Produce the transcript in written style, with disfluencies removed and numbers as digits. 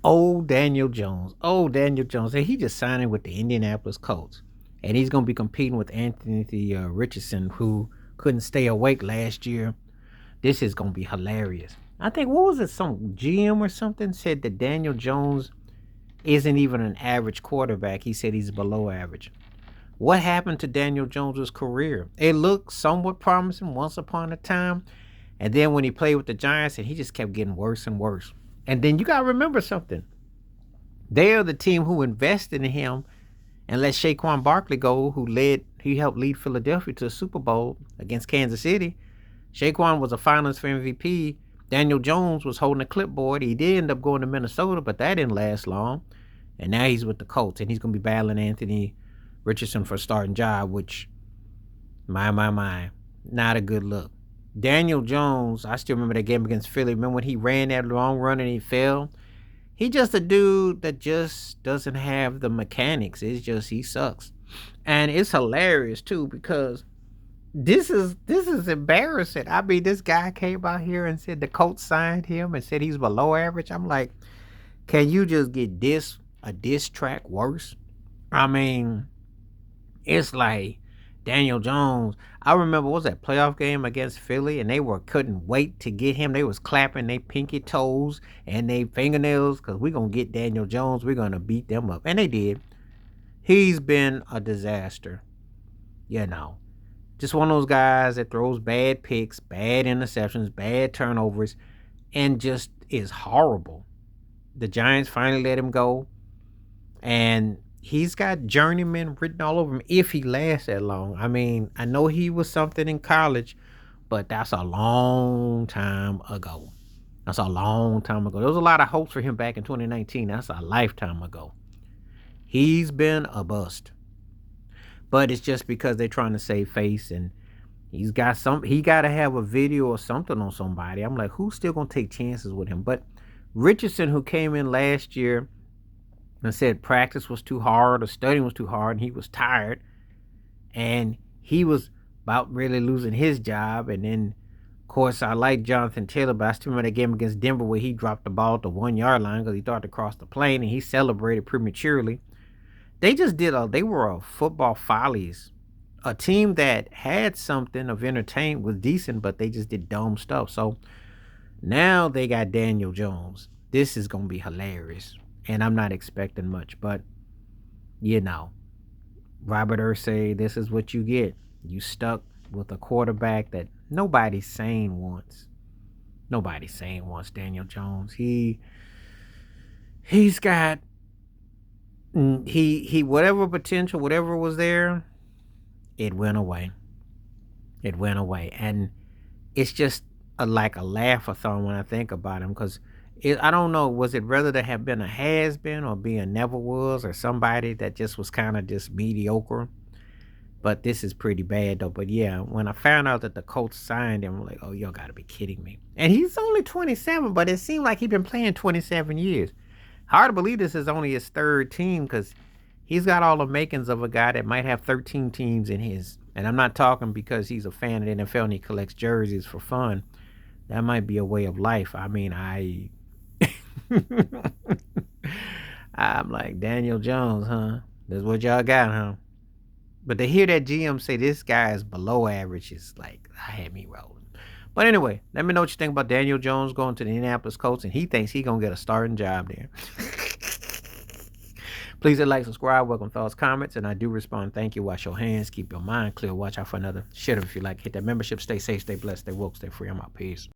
Old Daniel Jones. Old Daniel Jones. And he just signed with the Indianapolis Colts. And he's going to be competing with Anthony Richardson, who couldn't stay awake last year. This is going to be hilarious. I think, what was it? Some GM or something said that Daniel Jones isn't even an average quarterback. He said he's below average. What happened to Daniel Jones's career? It looked somewhat promising once upon a time. And then when he played with the Giants, and he just kept getting worse and worse. And then you got to remember something. They are the team who invested in him and let Saquon Barkley go, he helped lead Philadelphia to the Super Bowl against Kansas City. Saquon was a finalist for MVP. Daniel Jones was holding a clipboard. He did end up going to Minnesota, but that didn't last long. And now he's with the Colts, and he's going to be battling Anthony Richardson for a starting job, which, my, not a good look. Daniel Jones, I still remember that game against Philly. Remember when he ran that long run and he fell? He just a dude that just doesn't have the mechanics. It's just he sucks. And it's hilarious too because this is embarrassing. I mean, this guy came out here and said the Colts signed him and said he's below average. I'm like, can you just get a diss track worse? I mean, it's like Daniel Jones. I remember, what was that playoff game against Philly, and they couldn't wait to get him. They was clapping their pinky toes and their fingernails because we're gonna get Daniel Jones. We're gonna beat them up, and they did. He's been a disaster. You know, just one of those guys that throws bad picks, bad interceptions, bad turnovers, and just is horrible. The Giants finally let him go, and he's got journeyman written all over him if he lasts that long. I mean, I know he was something in college, but that's a long time ago. That's a long time ago. There was a lot of hopes for him back in 2019. That's a lifetime ago. He's been a bust. But it's just because they're trying to save face, and he got to have a video or something on somebody. I'm like, who's still going to take chances with him? But Richardson, who came in last year and said practice was too hard or studying was too hard and he was tired, and he was about really losing his job. And then, of course, I like Jonathan Taylor, but I still remember that game against Denver where he dropped the ball at the 1 yard line because he thought to cross the plane, and he celebrated prematurely. They were a football follies. A team that had something of entertainment, was decent, but they just did dumb stuff. So now they got Daniel Jones. This is going to be hilarious. And I'm not expecting much, but Robert Ursay, this is what you get. You stuck with a quarterback that nobody's sane wants. Nobody's sane wants Daniel Jones. He's got he whatever potential, whatever was there, it went away. It went away, and it's just like a laugh-a-thon when I think about him because. I don't know, was it rather to have been a has-been or be a never was or somebody that just was kind of just mediocre? But this is pretty bad, though. But yeah, when I found out that the Colts signed him, I'm like, oh, y'all got to be kidding me. And he's only 27, but it seemed like he'd been playing 27 years. Hard to believe this is only his third team because he's got all the makings of a guy that might have 13 teams in his. And I'm not talking because he's a fan of the NFL and he collects jerseys for fun. That might be a way of life. I mean, I'm like, Daniel Jones, huh? That's what y'all got, huh? But to hear that GM say this guy is below average is like, I had me rolling. But anyway, let me know what you think about Daniel Jones going to the Indianapolis Colts, and he thinks he's going to get a starting job there. Please hit like, subscribe, welcome thoughts, comments, and I do respond. Thank you. Wash your hands. Keep your mind clear. Watch out for another shit if you like. Hit that membership. Stay safe, stay blessed, stay woke, stay free. I'm out. Peace.